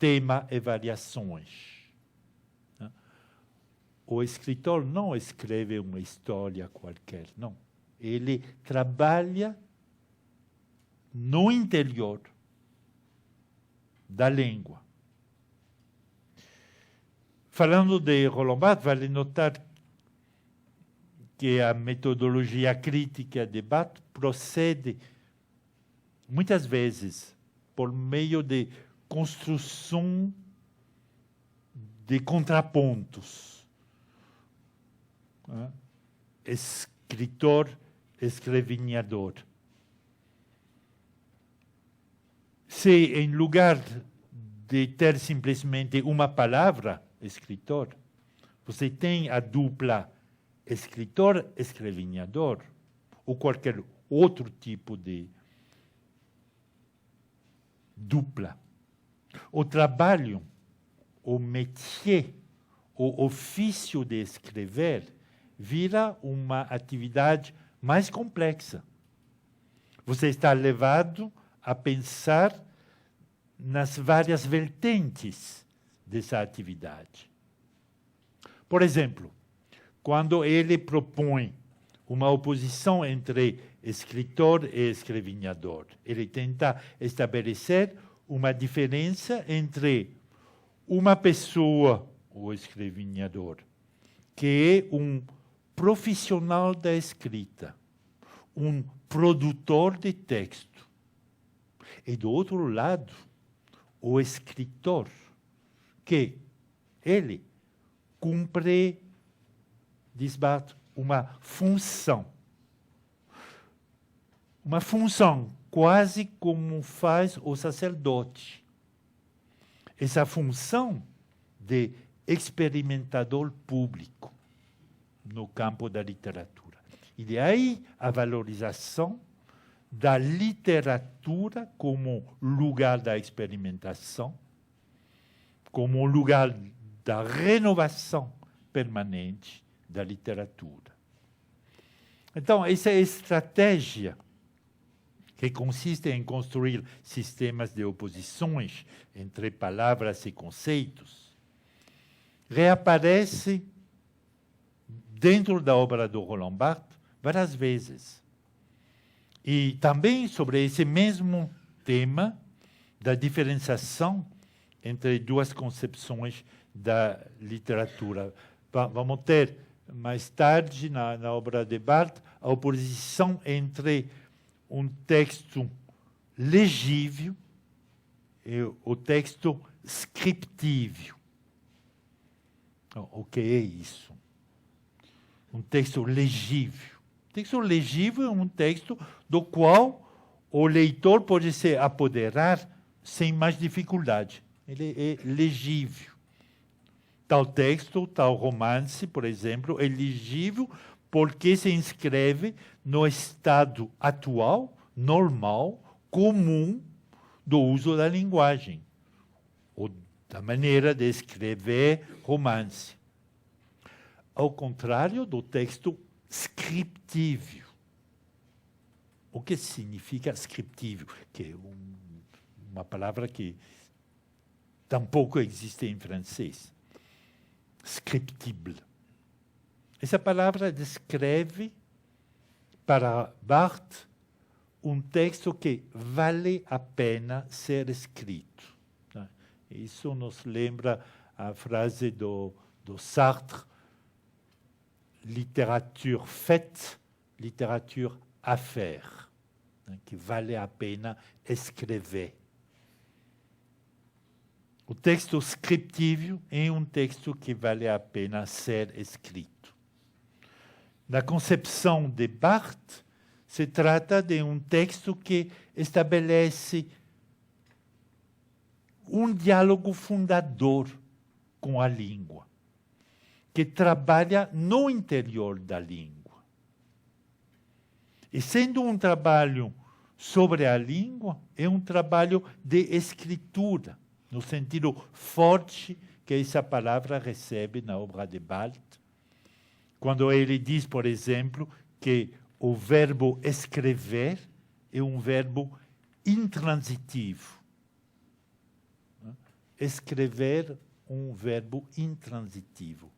tema e variações. O escritor não escreve uma história qualquer, não. Ele trabalha no interior da língua. Falando de Roland Barthes, vale notar que a metodologia crítica de Barthes procede, muitas vezes, por meio de construção de contrapontos. Escritor, escrevinhador. Se, em lugar de ter simplesmente uma palavra, escritor, você tem a dupla escritor, escrevinhador, ou qualquer outro tipo de dupla. O trabalho, o métier, o ofício de escrever, vira uma atividade mais complexa. Você está levado a pensar nas várias vertentes dessa atividade. Por exemplo, quando ele propõe uma oposição entre escritor e escrevinhador, ele tenta estabelecer uma diferença entre uma pessoa, o escrevinhador, que é um profissional da escrita, um produtor de texto, e do outro lado, o escritor, que ele cumpre, diz Barthes, uma função quase como faz o sacerdote. Essa função de experimentador público no campo da literatura. E daí a valorização da literatura como lugar da experimentação, como lugar da renovação permanente da literatura. Então, essa estratégia, que consiste em construir sistemas de oposições entre palavras e conceitos, reaparece dentro da obra do Roland Barthes várias vezes. E também sobre esse mesmo tema da diferenciação entre duas concepções da literatura. Vamos ter, mais tarde, na obra de Barthes, a oposição entre um texto legível e o texto scriptível. O que é isso? Um texto legível. Texto legível é um texto do qual o leitor pode se apoderar sem mais dificuldade. Ele é legível. Tal texto, tal romance, por exemplo, é legível porque se inscreve no estado atual, normal, comum do uso da linguagem, ou da maneira de escrever romance. Ao contrário do texto scriptível. O que significa scriptível? Que é uma palavra que tampouco existe em francês. Scriptible. Essa palavra descreve, para Barthes, um texto que vale a pena ser escrito. Isso nos lembra a frase do Sartre, littérature faite, littérature à faire, que vale a pena escrever. O texto scriptível é um texto que vale a pena ser escrito. Na concepção de Barthes, se trata de um texto que estabelece um diálogo fundador com a língua, que trabalha no interior da língua. E sendo um trabalho sobre a língua, é um trabalho de escritura, no sentido forte que essa palavra recebe na obra de Barthes, quando ele diz, por exemplo, que o verbo escrever é um verbo intransitivo. escrever um verbo intransitivo.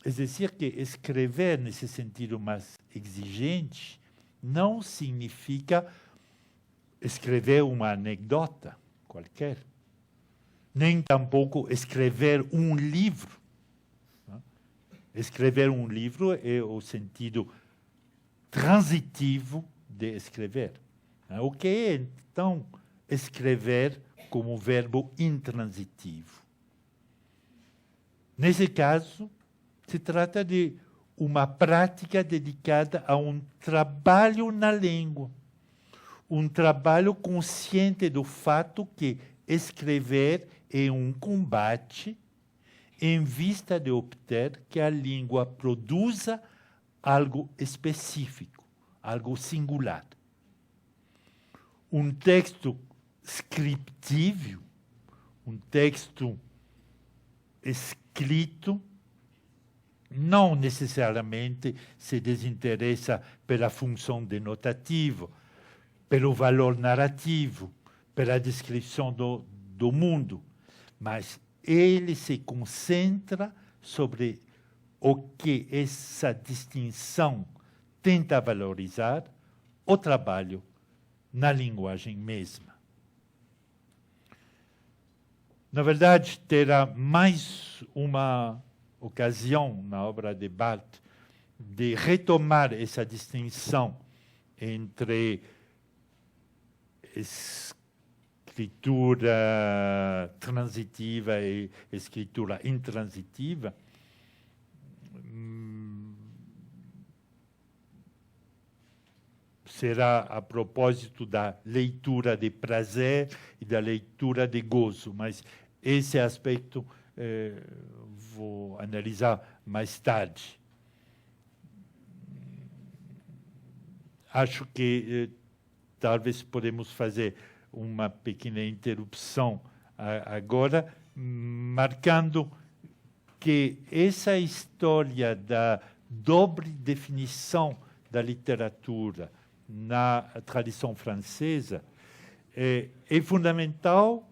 É dizer, que escrever, nesse sentido mais exigente, não significa escrever uma anedota qualquer, nem tampouco escrever um livro. Escrever um livro é o sentido transitivo de escrever. O que é, então, escrever como verbo intransitivo? Nesse caso, se trata de uma prática dedicada a um trabalho na língua, um trabalho consciente do fato que escrever é um combate em vista de obter que a língua produza algo específico, algo singular. Um texto scriptível, um texto escrito, não necessariamente se desinteressa pela função denotativa, pelo valor narrativo, pela descrição do mundo, mas ele se concentra sobre o que essa distinção tenta valorizar, o trabalho na linguagem mesma. Na verdade, terá mais uma ocasião na obra de Barthes de retomar essa distinção entre escritura transitiva e escritura intransitiva, será a propósito da leitura de prazer e da leitura de gozo, mas esse aspecto vou analisar mais tarde. Acho que talvez podemos fazer uma pequena interrupção agora, marcando que essa história da dobre definição da literatura na tradição francesa é fundamental,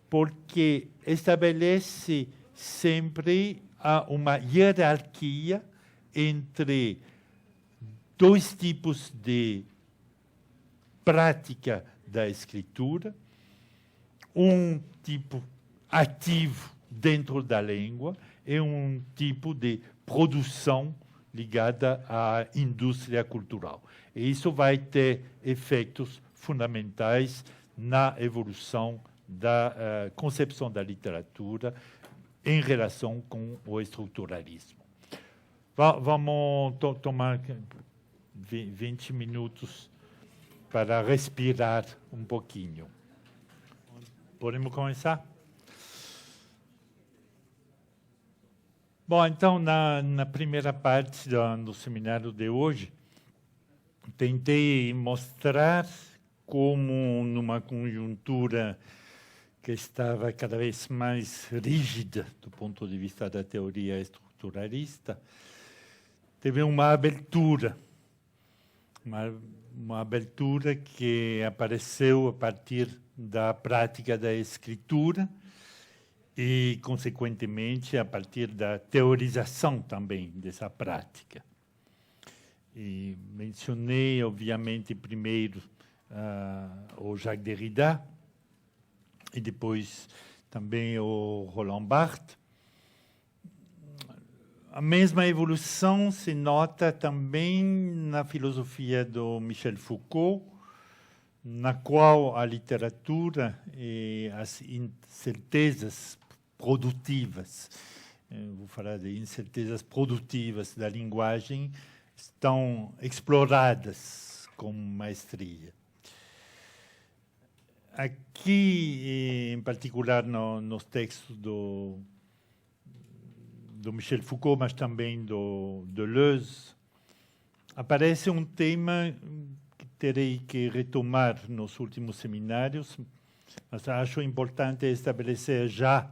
porque estabelece sempre uma hierarquia entre dois tipos de prática da escritura, um tipo ativo dentro da língua e um tipo de produção ligada à indústria cultural. E isso vai ter efeitos fundamentais na evolução da concepção da literatura em relação com o estruturalismo. Vamos tomar 20 minutos para respirar um pouquinho. Podemos começar? Bom, então, na primeira parte do seminário de hoje, tentei mostrar como, numa conjuntura que estava cada vez mais rígida do ponto de vista da teoria estruturalista, teve uma abertura que apareceu a partir da prática da escritura e, consequentemente, a partir da teorização também dessa prática. E mencionei, obviamente, primeiro o Jacques Derrida e depois também o Roland Barthes. A mesma evolução se nota também na filosofia do Michel Foucault, na qual a literatura e as incertezas produtivas, vou falar de incertezas produtivas da linguagem, estão exploradas com maestria. Aqui, em particular, nos textos do Michel Foucault, mas também do Deleuze, aparece um tema que terei que retomar nos últimos seminários, mas acho importante estabelecer já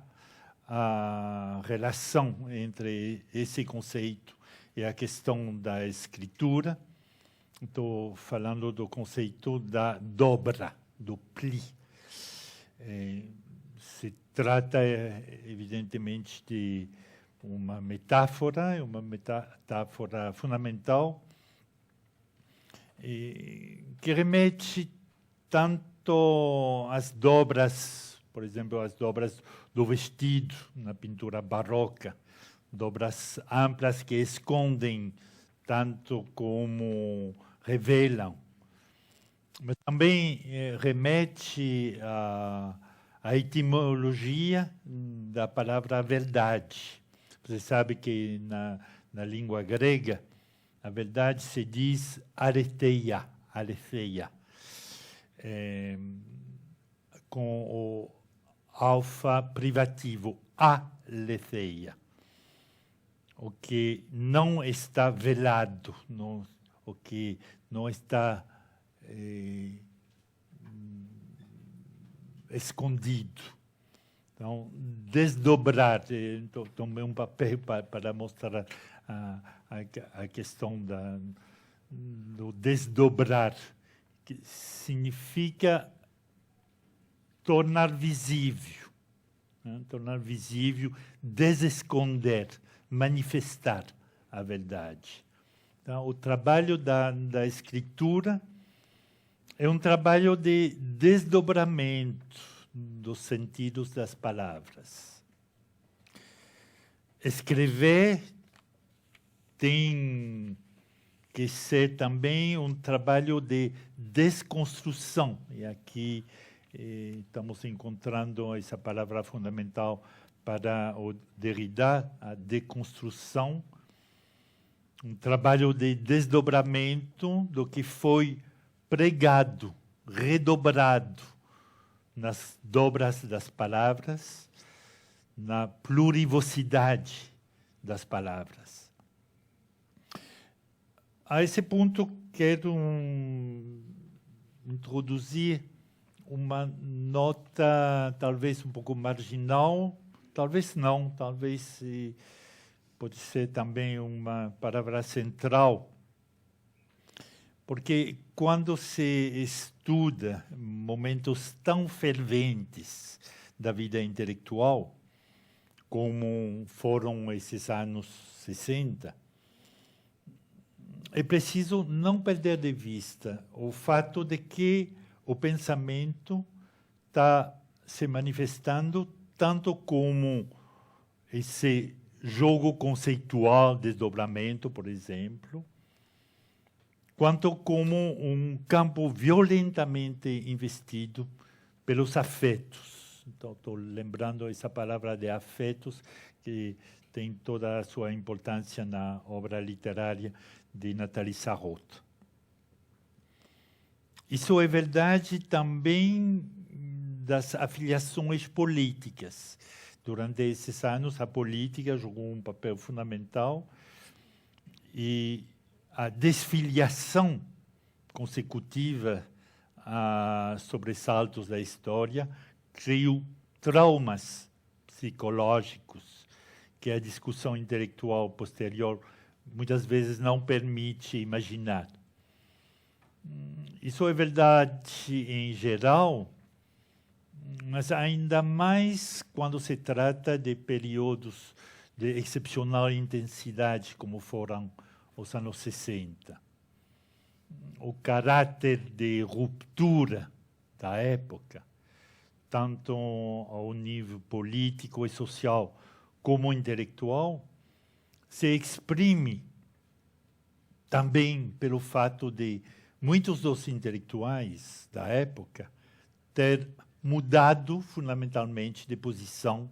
a relação entre esse conceito e a questão da escritura. Estou falando do conceito da dobra, do pli. se trata, evidentemente, de uma metáfora fundamental, que remete tanto às dobras, por exemplo, às dobras do vestido na pintura barroca, dobras amplas que escondem tanto como revelam, mas também remete à etimologia da palavra verdade. Você sabe que na língua grega, a verdade se diz aletheia, com o alfa privativo, aletheia, o que não está velado, o que não está escondido. Então, desdobrar, tomei um papel para mostrar a questão do desdobrar, que significa tornar visível, né? Tornar visível, desesconder, manifestar a verdade. Então, o trabalho da escritura é um trabalho de desdobramento dos sentidos das palavras. Escrever tem que ser também um trabalho de desconstrução. E aqui estamos encontrando essa palavra fundamental para o Derrida, a deconstrução, um trabalho de desdobramento do que foi pregado, redobrado nas dobras das palavras, na plurivocidade das palavras. A esse ponto, quero introduzir uma nota talvez um pouco marginal, talvez não, talvez pode ser também uma palavra central, porque quando se estuda momentos tão ferventes da vida intelectual, como foram esses anos 60, é preciso não perder de vista o fato de que o pensamento está se manifestando tanto como esse jogo conceitual, desdobramento, por exemplo, quanto como um campo violentamente investido pelos afetos. Então, estou lembrando essa palavra de afetos, que tem toda a sua importância na obra literária de Nathalie Sarraute. Isso é verdade também das afiliações políticas. Durante esses anos, a política jogou um papel fundamental e a desfiliação consecutiva a sobressaltos da história criou traumas psicológicos que a discussão intelectual posterior muitas vezes não permite imaginar. Isso é verdade em geral, mas ainda mais quando se trata de períodos de excepcional intensidade, como foram os anos 60. O caráter de ruptura da época, tanto ao nível político e social como intelectual, se exprime também pelo fato de muitos dos intelectuais da época ter mudado fundamentalmente de posição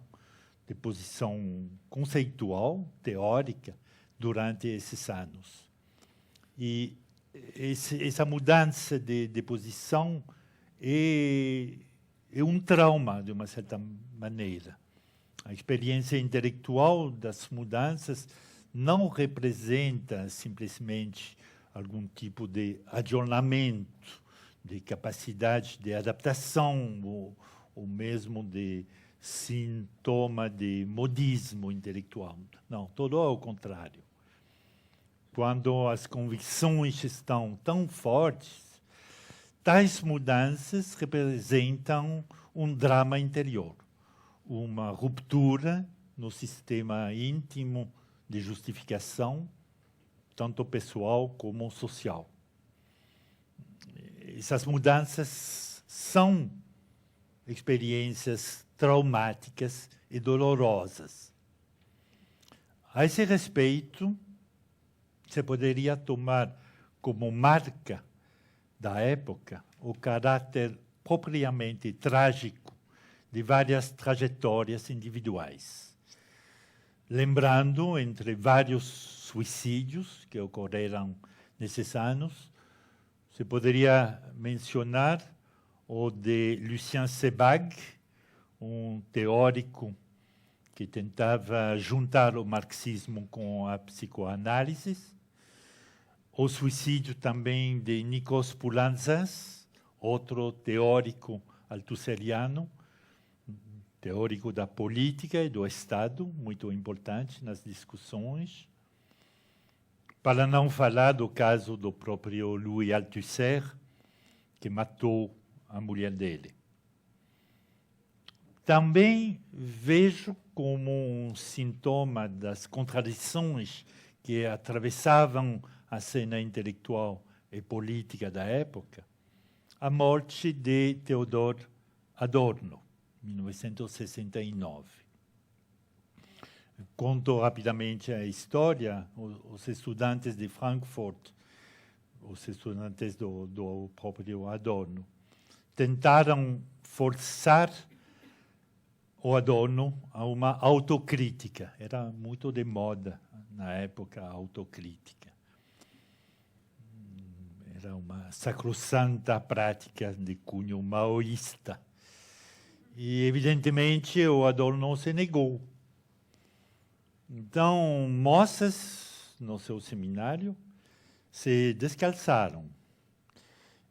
conceitual, teórica, durante esses anos. E essa mudança de posição é um trauma, de uma certa maneira. A experiência intelectual das mudanças não representa simplesmente algum tipo de adornamento, de capacidade de adaptação, ou mesmo de sintoma de modismo intelectual. Não, todo ao contrário. Quando as convicções estão tão fortes, tais mudanças representam um drama interior, uma ruptura no sistema íntimo de justificação, tanto pessoal como social. Essas mudanças são experiências traumáticas e dolorosas. A esse respeito, se poderia tomar como marca da época o caráter propriamente trágico de várias trajetórias individuais. Lembrando, entre vários suicídios que ocorreram nesses anos, se poderia mencionar o de Lucien Sebag, um teórico que tentava juntar o marxismo com a psicoanálise, o suicídio também de Nikos Poulantzas, outro teórico althusserliano, teórico da política e do Estado, muito importante nas discussões. Para não falar do caso do próprio Louis Althusser, que matou a mulher dele. Também vejo como um sintoma das contradições que atravessavam a cena intelectual e política da época, a morte de Theodor Adorno, em 1969. Conto rapidamente a história. Os estudantes de Frankfurt, os estudantes do próprio Adorno, tentaram forçar o Adorno a uma autocrítica. Era muito de moda na época a autocrítica. Era uma sacrossanta prática de cunho maoísta. E, evidentemente, o Adorno se negou. Então, moças no seu seminário se descalçaram.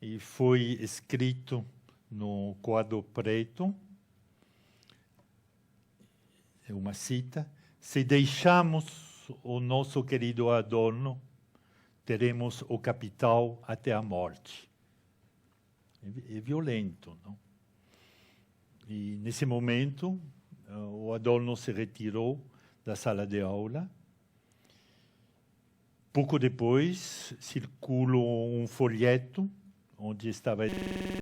E foi escrito no quadro preto, uma cita: se deixamos o nosso querido Adorno, teremos o capital até a morte. É violento, não? E, nesse momento, o Adorno se retirou da sala de aula. Pouco depois, circulou um folheto onde estava